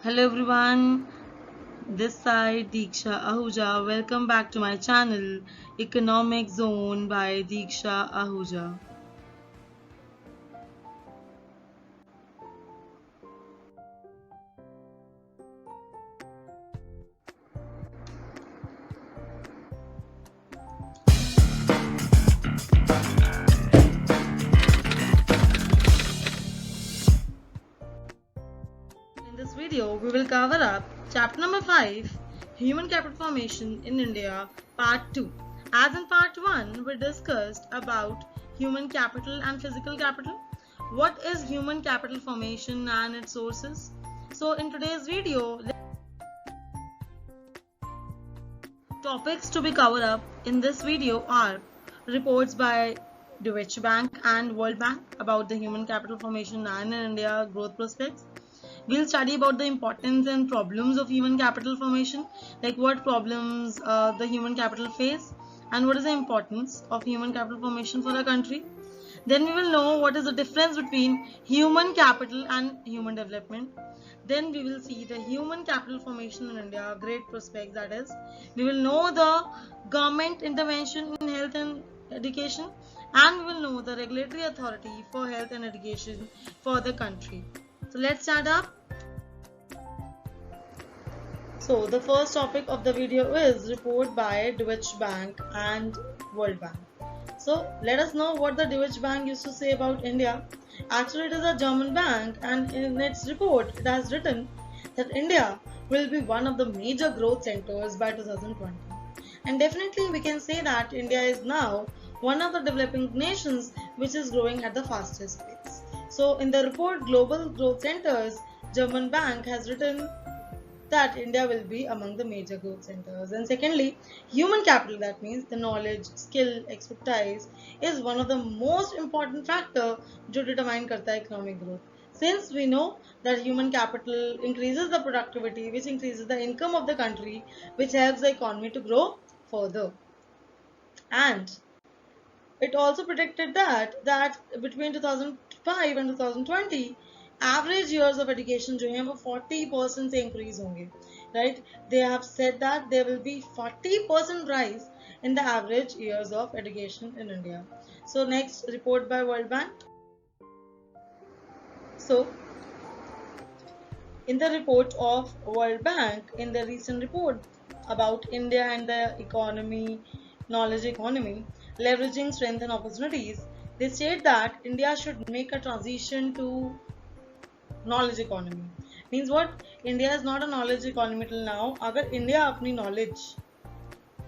Hello everyone, this side Diksha Ahuja. Welcome back to my channel Economic Zone by Diksha Ahuja. In this video, we will cover up chapter number 5, Human Capital Formation in India, part 2. As in part 1, we discussed about human capital and physical capital. What is human capital formation and its sources? So in today's video, topics to be covered up in this video are reports by Deutsche Bank and World Bank about the human capital formation and in India growth prospects. We'll study about the importance and problems of human capital formation, like what problems the human capital face and what is the importance of human capital formation for a country. Then we will know what is the difference between human capital and human development. Then we will see the human capital formation in India, great prospects, that is. We will know the government intervention in health and education, and we will know the regulatory authority for health and education for the country. So let's start up. So the first topic of the video is report by Deutsche Bank and World Bank. So let us know what the Deutsche Bank used to say about India. Actually, it is a German bank, and in its report, it has written that India will be one of the major growth centers by 2020. And definitely, we can say that India is now one of the developing nations which is growing at the fastest pace. So, in the report Global Growth Centers, German bank has written that India will be among the major growth centers. And secondly, human capital, that means the knowledge, skill, expertise, is one of the most important factor to determine karta economic growth. Since we know that human capital increases the productivity, which increases the income of the country, which helps the economy to grow further. And it also predicted that between 2005 and 2020 average years of education जो हैं वो 40% से increase होंगे, right? They have said that there will be 40% rise in the average years of education in India. So next report by World Bank. So in the report of World Bank, in the recent report about India and the economy, knowledge economy, leveraging strength and opportunities, they state that India should make a transition to knowledge economy. Means what? India is not a knowledge economy till now. अगर India अपनी knowledge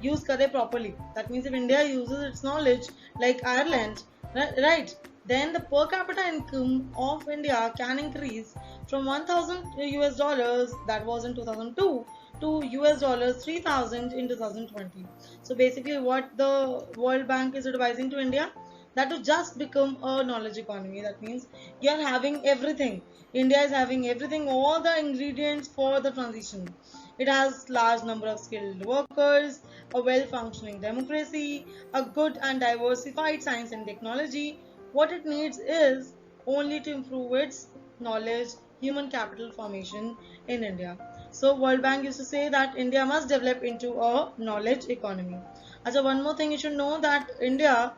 use करे properly, that means if India uses its knowledge like Ireland, right, then the per capita income of India can increase from 1,000 US dollars that was in 2002 to US dollars 3,000 in 2020. So basically what the World Bank is advising to India, that to just become a knowledge economy, that means you are having everything. India is having everything, all the ingredients for the transition. It has large number of skilled workers, a well-functioning democracy, a good and diversified science and technology. What it needs is only to improve its knowledge, human capital formation in India. So World Bank used to say that India must develop into a knowledge economy. Also, one more thing you should know, that India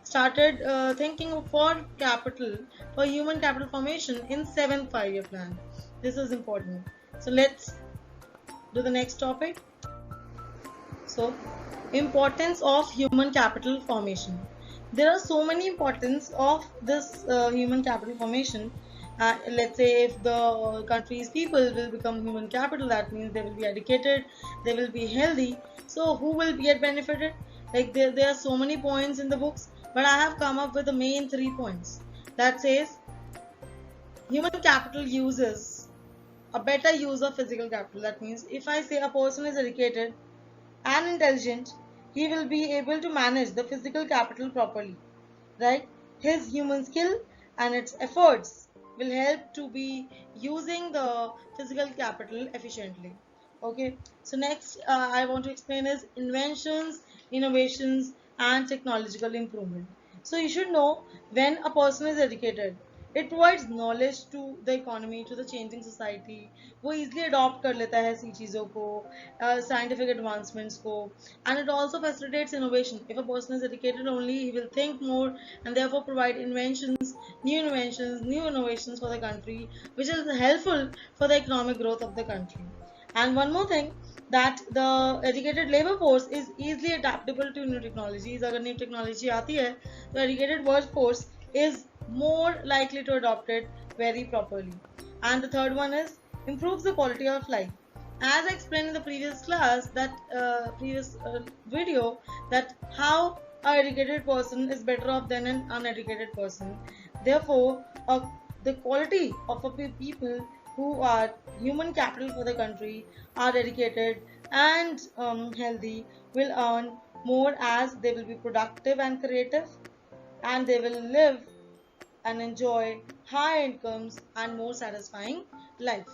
started thinking for capital, for human capital formation in 7th 5-year plan. This is important. So let's do the next topic. So, importance of human capital formation. There are so many importance of this human capital formation. Let's say if the country's people will become human capital, that means they will be educated, they will be healthy. So who will get benefited? Like there are so many points in the books, but I have come up with the main 3 points. That says human capital uses a better use of physical capital. That means if I say a person is educated and intelligent, he will be able to manage the physical capital properly, right? His human skill and its efforts will help to be using the physical capital efficiently. Okay, so next I want to explain is inventions, innovations, and technological improvement. So you should know, when a person is educated, It provides knowledge to the economy, to the changing society. वो easily adopt कर लेता है ऐसी चीज़ों को, scientific advancements को, and it also facilitates innovation. If a person is educated only, he will think more and therefore provide inventions, new innovations for the country, which is helpful for the economic growth of the country. And one more thing, that the educated labor force is easily adaptable to new technologies. अगर new technology आती है तो educated workforce is more likely to adopt it very properly. And the third one is improves the quality of life. As I explained in the previous class, that previous video, that how a educated person is better off than an uneducated person. Therefore, the quality of a people who are human capital for the country, are educated and healthy, will earn more, as they will be productive and creative, and they will live and enjoy high incomes and more satisfying life.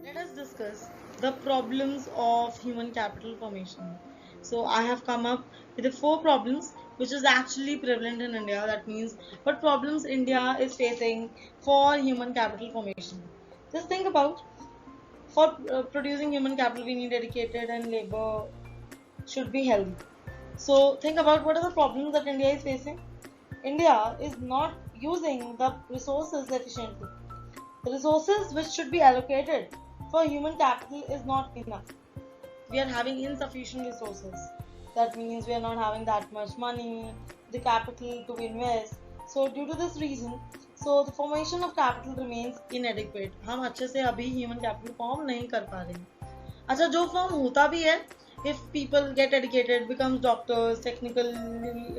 Let us discuss the problems of human capital formation. So I have come up with the 4 problems which is actually prevalent in India. That means what problems India is facing for human capital formation. Just think about, for producing human capital we need educated and labor should be healthy. So think about what are the problems that India is facing. India is not using the resources efficiently. The resources which should be allocated for human capital is not enough. We are having insufficient resources. That means we are not having that much money, the capital to invest. So due to this reason, so the formation of capital remains inadequate. हम अच्छे से अभी human capital form नहीं कर पा रहे हैं. अच्छा, जो form होता भी है, if people get educated, becomes doctors, technically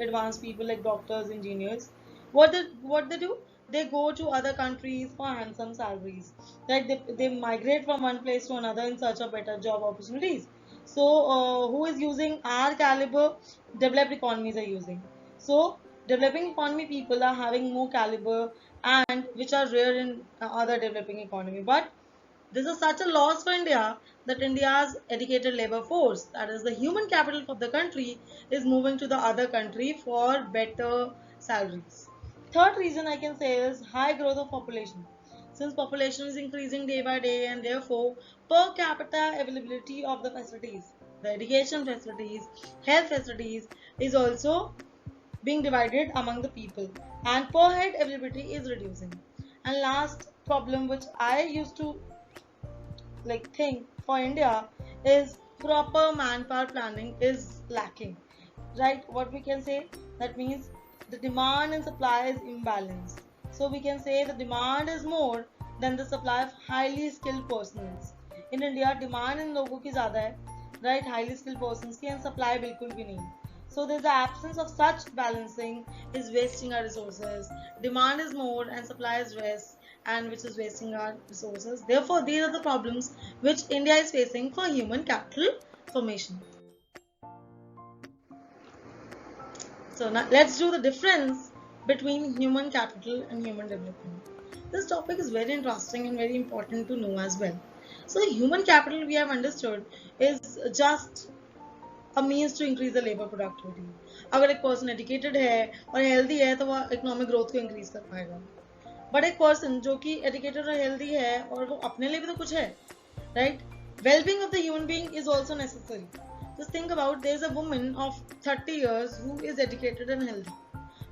advanced people like doctors, engineers, what they do? They go to other countries for handsome salaries. Like they migrate from one place to another in search of better job opportunities. So who is using our caliber? Developed economies are using. So developing economy people are having more caliber, and which are rare in other developing economy. But this is such a loss for India, that India's educated labor force, that is the human capital of the country, is moving to the other country for better salaries. Third reason I can say is high growth of population. Since population is increasing day by day, and therefore per capita availability of the facilities, the education facilities, health facilities, is also being divided among the people, and per head availability is reducing. And last problem which I used to think for India is proper manpower planning is lacking. Right? What we can say, that means the demand and supply is imbalanced. So we can say the demand is more than the supply of highly skilled persons. In India, demand in लोगों की ज़्यादा है, right? Highly skilled persons की, and supply बिल्कुल भी नहीं. So there's the absence of such balancing is wasting our resources. Demand is more and supply is less, and which is wasting our resources. Therefore, these are the problems which India is facing for human capital formation. So now let's do the difference between human capital and human development. This topic is very interesting and very important to know as well. So human capital, we have understood, is just a means to increase the labor productivity. अगर एक person educated है और healthy है तो वो economic growth को increase कर पाएगा. But एक person जो कि educated और healthy है और वो अपने लिए भी तो कुछ है, right? Well-being of the human being is also necessary. Just think about, there is a woman of 30 years who is educated and healthy,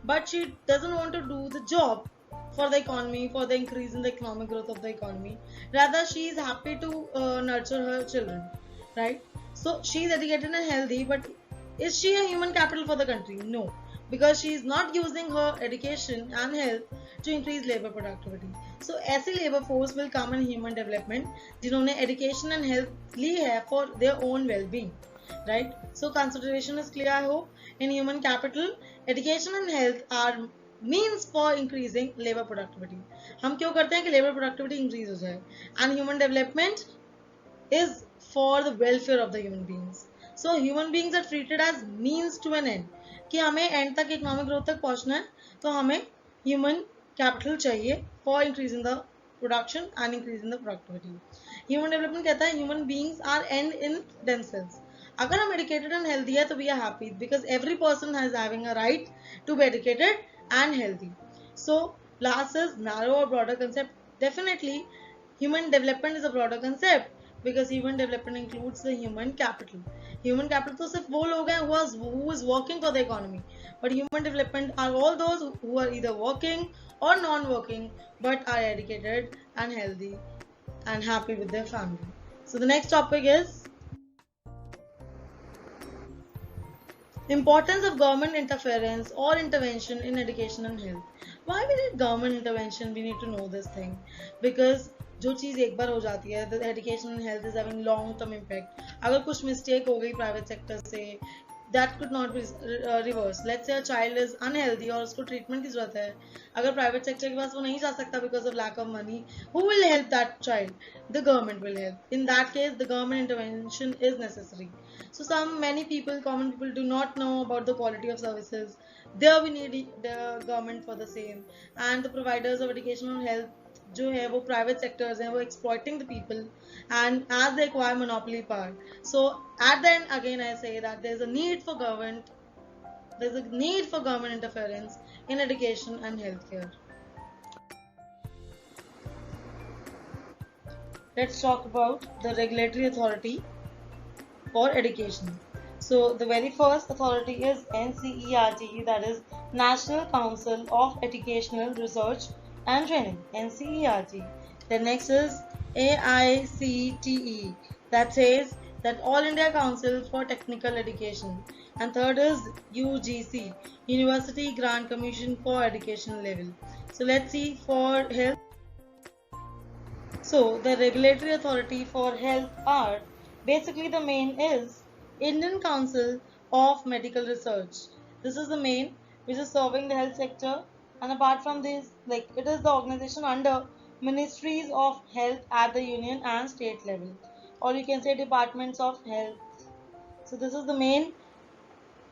but she doesn't want to do the job for the economy, for the increase in the economic growth of the economy. Rather, she is happy to nurture her children, right? So she is educated and healthy, but is she a human capital for the country? No, because she is not using her education and health to increase labor productivity. So ऐसी labor force will come in human development जिन्होंने education and health ली है for their own well-being, right? So consideration is clear, I hope. In human capital, education and health are means for increasing labor productivity. हम क्यों करते हैं कि labor productivity increase हो जाए, and human development is for the welfare of the human beings. So human beings are treated as means to an end. कि हमें end तक economic growth तक पहुंचना है, तो हमें human capital चाहिए for increasing the production and increasing the productivity. Human development कहता है human beings are end in themselves. अगर हम educated and healthy है तो we are happy because every person has having a right to be educated and healthy. So last is narrow or broader concept. Definitely human development is a broader concept because human development includes the human capital. Human capital तो सिर्फ वो लोग हैं who is working for the economy, but human development are all those who are either working or non-working but are educated and healthy and happy with their family. So the next topic is importance of government interference or intervention in education and health. Why we need government intervention? We need to know this thing because जो चीज़ एक बार हो जाती है, the education and health is having long term impact. अगर कुछ mistake हो गई private sector से, that could not be reversed. Let's say a child is unhealthy और उसको treatment की जरूरत है, अगर private sector के पास वो नहीं जा सकता because of lack of money, who will help that child? The government will help. In that case, the government intervention is necessary. So common people do not know about the quality of services. There we need the government for the same. And the providers of education and health जो है वो private sectors हैं, वो exploiting the people and as they acquire monopoly power. So at the end again I say that there's a need for government interference in education and healthcare. Let's talk about the regulatory authority for education. So the very first authority is NCERT, that is National Council of Educational Research and Training, NCERT. The next is AICTE, that says that All India Council for Technical Education. And third is UGC, University Grant Commission for Education Level. So let's see for health. So the regulatory authority for health are basically the main is Indian Council of Medical Research. This is the main which is serving the health sector, and apart from this, like it is the organization under Ministries of Health at the union and state level, or you can say departments of health. So this is the main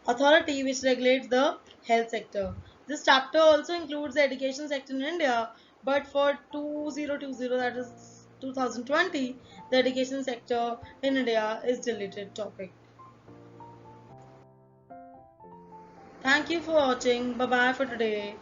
authority which regulates the health sector. This chapter also includes the education sector in India, but for 2020, that is 2020, the education sector in India is deleted topic. Thank you for watching. Bye bye for today.